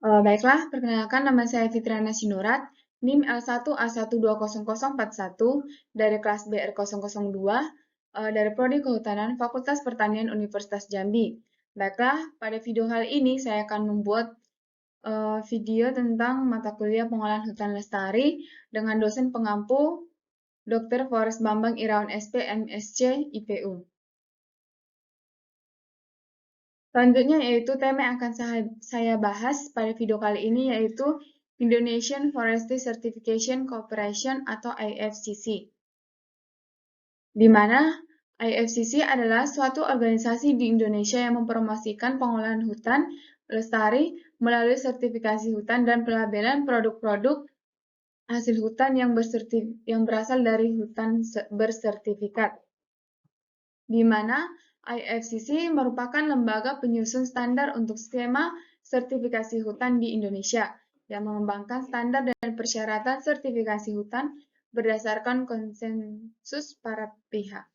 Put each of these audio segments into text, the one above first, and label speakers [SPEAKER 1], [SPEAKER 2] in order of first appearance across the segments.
[SPEAKER 1] Baiklah, perkenalkan nama saya Fitriana Sinurat, NIM L1A1200041 dari kelas BR002 dari Prodi Kehutanan Fakultas Pertanian Universitas Jambi. Baiklah, pada video kali ini saya akan membuat video tentang mata kuliah pengolahan hutan lestari dengan dosen pengampu Dr. Forest Bambang Irawan SP, MSc, IPU. Selanjutnya yaitu tema yang akan saya bahas pada video kali ini yaitu Indonesian Forestry Certification Corporation atau IFCC. Di mana IFCC adalah suatu organisasi di Indonesia yang mempromosikan pengolahan hutan lestari melalui sertifikasi hutan dan pelabelan produk-produk hasil hutan yang berasal dari hutan bersertifikat. Di mana IFCC merupakan lembaga penyusun standar untuk skema sertifikasi hutan di Indonesia yang mengembangkan standar dan persyaratan sertifikasi hutan berdasarkan konsensus para pihak.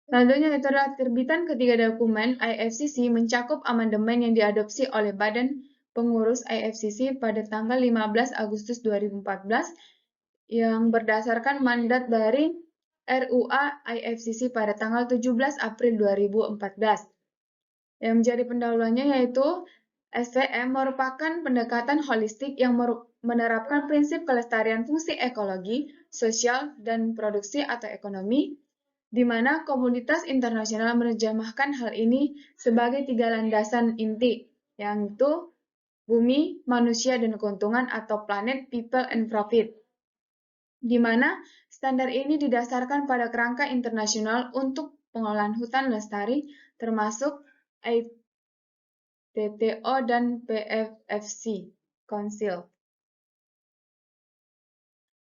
[SPEAKER 1] Selanjutnya itu adalah terbitan ketiga dokumen IFCC mencakup amandemen yang diadopsi oleh Badan Pengurus IFCC pada tanggal 15 Agustus 2014 yang berdasarkan mandat dari RUA IFCC pada tanggal 17 April 2014. Yang menjadi pendahuluannya yaitu SVM merupakan pendekatan holistik yang menerapkan prinsip kelestarian fungsi ekologi, sosial, dan produksi atau ekonomi, di mana komunitas internasional menerjemahkan hal ini sebagai tiga landasan inti, yaitu bumi, manusia, dan keuntungan atau planet, people, and profit. Di mana standar ini didasarkan pada kerangka internasional untuk pengolahan hutan lestari, termasuk ITTO dan PFFC Council.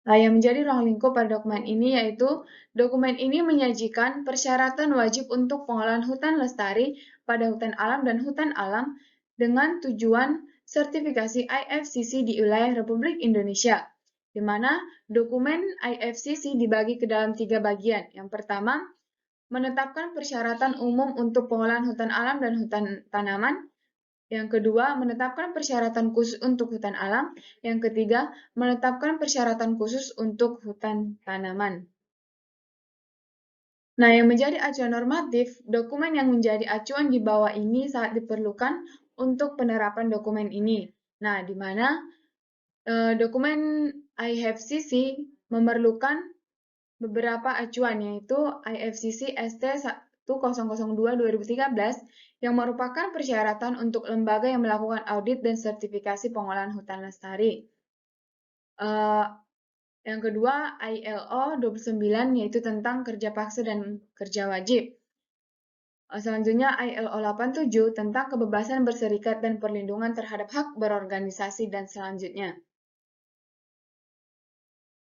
[SPEAKER 1] Nah, yang menjadi ruang lingkup pada dokumen ini yaitu dokumen ini menyajikan persyaratan wajib untuk pengolahan hutan lestari pada hutan alam dan hutan alam dengan tujuan sertifikasi IFCC di wilayah Republik Indonesia, di mana dokumen IFCC dibagi ke dalam 3 bagian. Yang pertama, menetapkan persyaratan umum untuk pengolahan hutan alam dan hutan tanaman. Yang kedua, menetapkan persyaratan khusus untuk hutan alam. Yang ketiga, menetapkan persyaratan khusus untuk hutan tanaman. Nah, yang menjadi acuan normatif, dokumen yang menjadi acuan di bawah ini sangat diperlukan untuk penerapan dokumen ini. Nah, di mana dokumen IFCC memerlukan beberapa acuan, yaitu IFCC ST 1002/2013 yang merupakan persyaratan untuk lembaga yang melakukan audit dan sertifikasi pengolahan hutan lestari. Yang kedua, ILO 29 yaitu tentang kerja paksa dan kerja wajib. Selanjutnya ILO 87 tentang kebebasan berserikat dan perlindungan terhadap hak berorganisasi dan selanjutnya.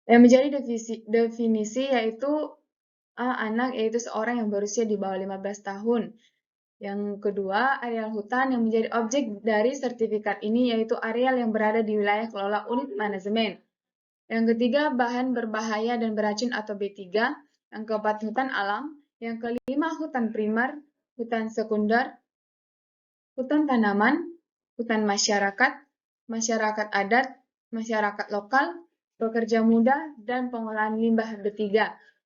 [SPEAKER 1] Yang menjadi definisi yaitu anak yaitu seorang yang berusia di bawah 15 tahun. Yang kedua, areal hutan yang menjadi objek dari sertifikat ini yaitu areal yang berada di wilayah kelola unit manajemen. Yang ketiga, bahan berbahaya dan beracun atau B3. Yang keempat, hutan alam. Yang kelima, hutan primer, hutan sekunder, hutan tanaman, hutan masyarakat, masyarakat adat, masyarakat lokal, pekerja muda, dan pengolahan limbah B3,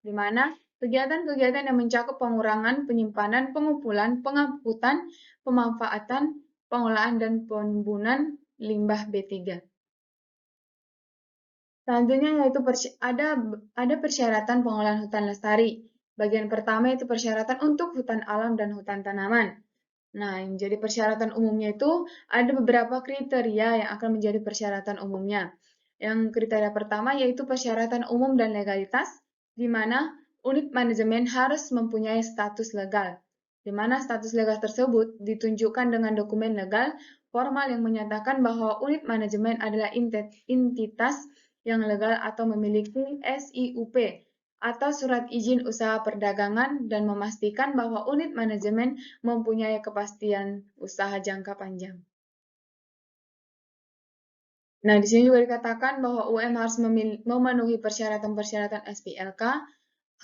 [SPEAKER 1] di mana kegiatan-kegiatan yang mencakup pengurangan, penyimpanan, pengumpulan, pengangkutan, pemanfaatan, pengolahan, dan penimbunan limbah B3. Selanjutnya yaitu ada persyaratan pengolahan hutan lestari. Bagian pertama yaitu persyaratan untuk hutan alam dan hutan tanaman. Nah, yang menjadi persyaratan umumnya itu ada beberapa kriteria yang akan menjadi persyaratan umumnya. Yang kriteria pertama yaitu persyaratan umum dan legalitas, di mana unit manajemen harus mempunyai status legal, di mana status legal tersebut ditunjukkan dengan dokumen legal formal yang menyatakan bahwa unit manajemen adalah entitas yang legal atau memiliki SIUP atau surat izin usaha perdagangan dan memastikan bahwa unit manajemen mempunyai kepastian usaha jangka panjang. Nah, di sini juga dikatakan bahwa UM harus memenuhi persyaratan-persyaratan SPLK,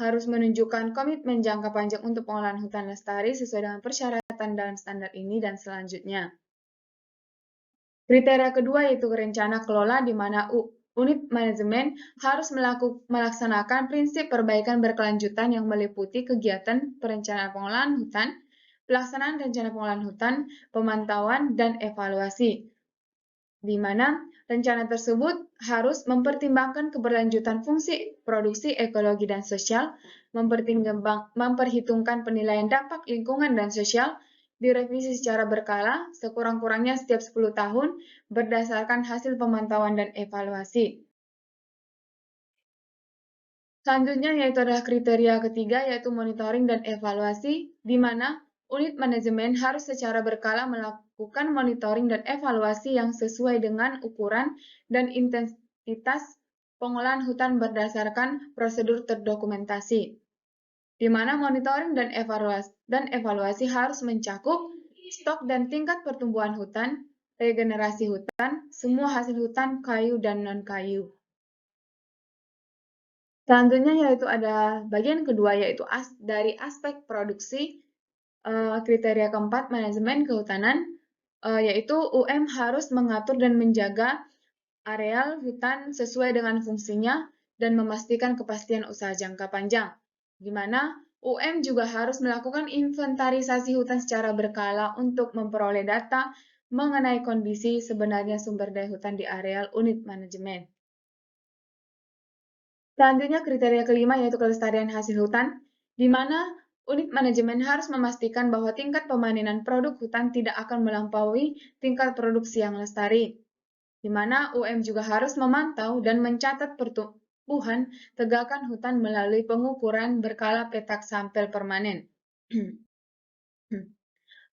[SPEAKER 1] harus menunjukkan komitmen jangka panjang untuk pengolahan hutan lestari sesuai dengan persyaratan dalam standar ini dan selanjutnya. Kriteria kedua yaitu rencana kelola di mana unit manajemen harus melaksanakan prinsip perbaikan berkelanjutan yang meliputi kegiatan perencanaan pengolahan hutan, pelaksanaan rencana pengolahan hutan, pemantauan, dan evaluasi, di mana rencana tersebut harus mempertimbangkan keberlanjutan fungsi produksi ekologi dan sosial, memperhitungkan penilaian dampak lingkungan dan sosial, direvisi secara berkala sekurang-kurangnya setiap 10 tahun berdasarkan hasil pemantauan dan evaluasi. Selanjutnya yaitu adalah kriteria ketiga yaitu monitoring dan evaluasi, di mana unit manajemen harus secara berkala melakukan monitoring dan evaluasi yang sesuai dengan ukuran dan intensitas pengolahan hutan berdasarkan prosedur terdokumentasi, di mana monitoring dan evaluasi harus mencakup stok dan tingkat pertumbuhan hutan, regenerasi hutan, semua hasil hutan kayu dan non-kayu. Selanjutnya yaitu ada bagian kedua yaitu dari aspek produksi, kriteria keempat manajemen kehutanan, yaitu UM harus mengatur dan menjaga areal hutan sesuai dengan fungsinya dan memastikan kepastian usaha jangka panjang, di mana UM juga harus melakukan inventarisasi hutan secara berkala untuk memperoleh data mengenai kondisi sebenarnya sumber daya hutan di areal unit manajemen. Selanjutnya kriteria kelima yaitu kelestarian hasil hutan, di mana unit manajemen harus memastikan bahwa tingkat pemanenan produk hutan tidak akan melampaui tingkat produksi yang lestari, di mana UM juga harus memantau dan mencatat pertumbuhan tegakan hutan melalui pengukuran berkala petak sampel permanen.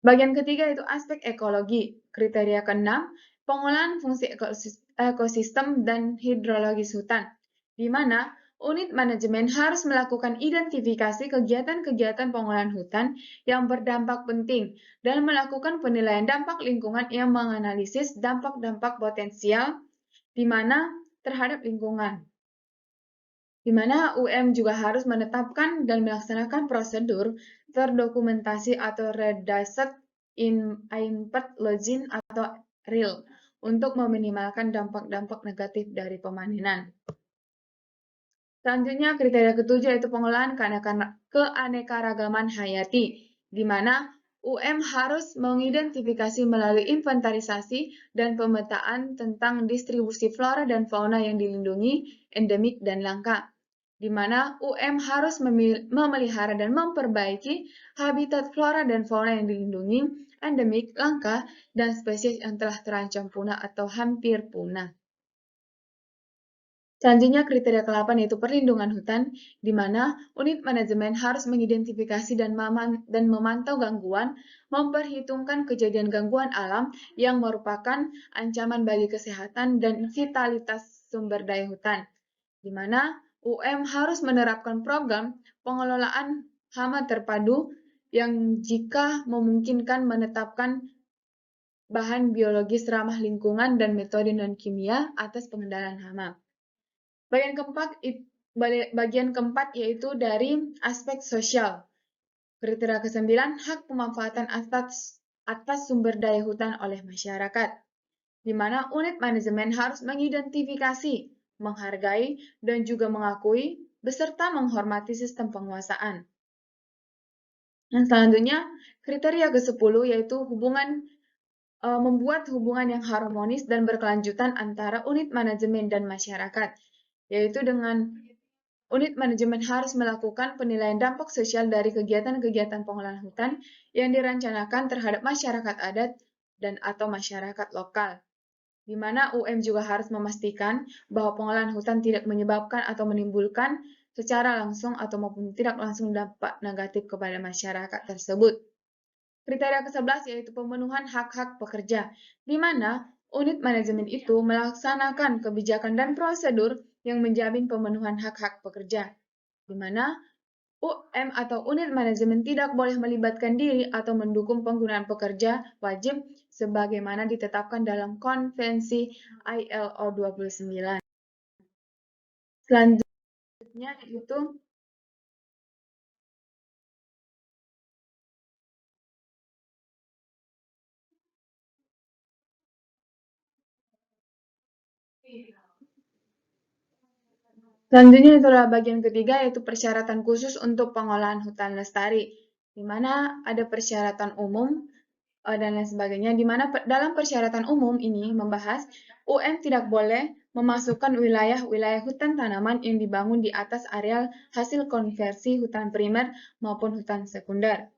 [SPEAKER 1] Bagian ketiga itu aspek ekologi. Kriteria keenam, pengolahan fungsi ekosistem dan hidrologis hutan, di mana unit manajemen harus melakukan identifikasi kegiatan-kegiatan pengolahan hutan yang berdampak penting dan melakukan penilaian dampak lingkungan yang menganalisis dampak-dampak potensial di mana terhadap lingkungan, di mana UM juga harus menetapkan dan melaksanakan prosedur terdokumentasi atau Redaset Impact Login atau RIL untuk meminimalkan dampak-dampak negatif dari pemanenan. Selanjutnya, kriteria ketujuh yaitu pengolahan keanekaragaman hayati, di mana UM harus mengidentifikasi melalui inventarisasi dan pemetaan tentang distribusi flora dan fauna yang dilindungi, endemik, dan langka, di mana UM harus memelihara dan memperbaiki habitat flora dan fauna yang dilindungi, endemik, langka, dan spesies yang telah terancam punah atau hampir punah. Selanjutnya kriteria ke-8 yaitu perlindungan hutan, di mana unit manajemen harus mengidentifikasi dan memantau gangguan, memperhitungkan kejadian gangguan alam yang merupakan ancaman bagi kesehatan dan vitalitas sumber daya hutan, di mana UM harus menerapkan program pengelolaan hama terpadu yang jika memungkinkan menetapkan bahan biologis ramah lingkungan dan metode non-kimia atas pengendalian hama. Bagian keempat yaitu dari aspek sosial. Kriteria ke-9, hak pemanfaatan atas sumber daya hutan oleh masyarakat, di mana unit manajemen harus mengidentifikasi, menghargai, dan juga mengakui, beserta menghormati sistem penguasaan. Yang selanjutnya, kriteria ke-10 yaitu membuat hubungan yang harmonis dan berkelanjutan antara unit manajemen dan masyarakat, yaitu dengan unit manajemen harus melakukan penilaian dampak sosial dari kegiatan-kegiatan pengolahan hutan yang direncanakan terhadap masyarakat adat dan atau masyarakat lokal, di mana UM juga harus memastikan bahwa pengolahan hutan tidak menyebabkan atau menimbulkan secara langsung atau maupun tidak langsung dampak negatif kepada masyarakat tersebut. Kriteria ke-11 yaitu pemenuhan hak-hak pekerja, di mana unit manajemen itu melaksanakan kebijakan dan prosedur yang menjamin pemenuhan hak-hak pekerja, di mana UM atau unit manajemen tidak boleh melibatkan diri atau mendukung penggunaan pekerja wajib sebagaimana ditetapkan dalam Konvensi ILO 29. Selanjutnya itu Selanjutnya itulah bagian ketiga, yaitu persyaratan khusus untuk pengolahan hutan lestari, di mana ada persyaratan umum dan lain sebagainya, di mana dalam persyaratan umum ini membahas UM tidak boleh memasukkan wilayah-wilayah hutan tanaman yang dibangun di atas areal hasil konversi hutan primer maupun hutan sekunder.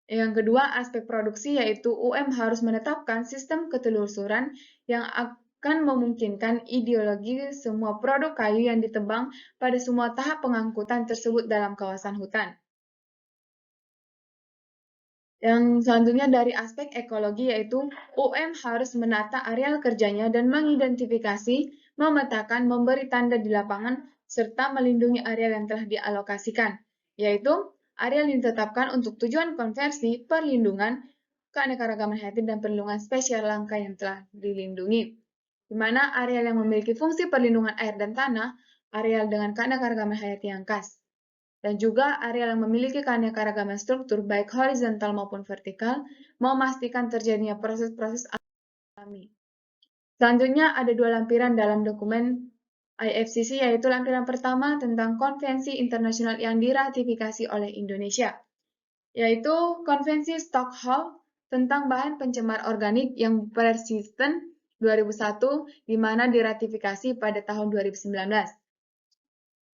[SPEAKER 1] Yang kedua, aspek produksi, yaitu UM harus menetapkan sistem ketelusuran yang akan memungkinkan ideologi semua produk kayu yang ditebang pada semua tahap pengangkutan tersebut dalam kawasan hutan. Yang selanjutnya dari aspek ekologi, yaitu UM harus menata areal kerjanya dan mengidentifikasi, memetakan, memberi tanda di lapangan, serta melindungi areal yang telah dialokasikan, yaitu areal yang ditetapkan untuk tujuan konversi, perlindungan, keanekaragaman hayati, dan perlindungan spesial langka yang telah dilindungi, di mana areal yang memiliki fungsi perlindungan air dan tanah, areal dengan keanekaragaman hayati yang khas, dan juga area yang memiliki keanekaragaman struktur baik horizontal maupun vertikal, memastikan terjadinya proses-proses alami. Selanjutnya ada dua lampiran dalam dokumen IFCC, yaitu lampiran pertama tentang konvensi internasional yang diratifikasi oleh Indonesia, yaitu Konvensi Stockholm tentang bahan pencemar organik yang persisten 2001, di mana diratifikasi pada tahun 2019.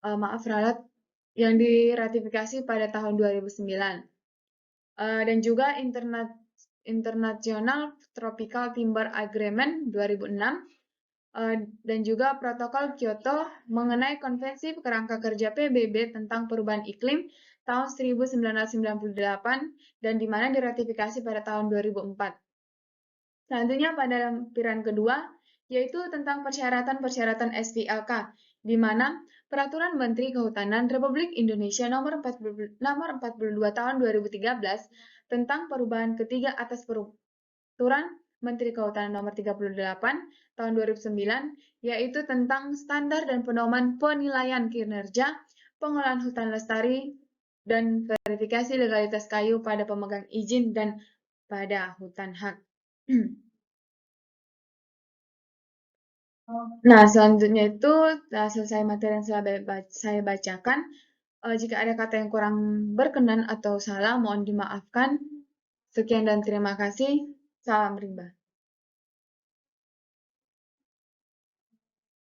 [SPEAKER 1] Maaf ralat, yang diratifikasi pada tahun 2009. Dan juga International Tropical Timber Agreement 2006, dan juga Protokol Kyoto mengenai Konvensi Kerangka Kerja PBB tentang Perubahan Iklim tahun 1998, dan di mana diratifikasi pada tahun 2004. Selanjutnya pada lampiran kedua, yaitu tentang persyaratan-persyaratan SVLK, di mana Peraturan Menteri Kehutanan Republik Indonesia Nomor 42 Tahun 2013 tentang perubahan ketiga atas Peraturan Menteri Kehutanan Nomor 38 Tahun 2009, yaitu tentang standar dan pedoman penilaian kinerja pengolahan hutan lestari dan verifikasi legalitas kayu pada pemegang izin dan pada hutan hak. Nah, selanjutnya itu selesai materi yang saya bacakan. Jika ada kata yang kurang berkenan atau salah, mohon dimaafkan. Sekian dan terima kasih. Salam rimba.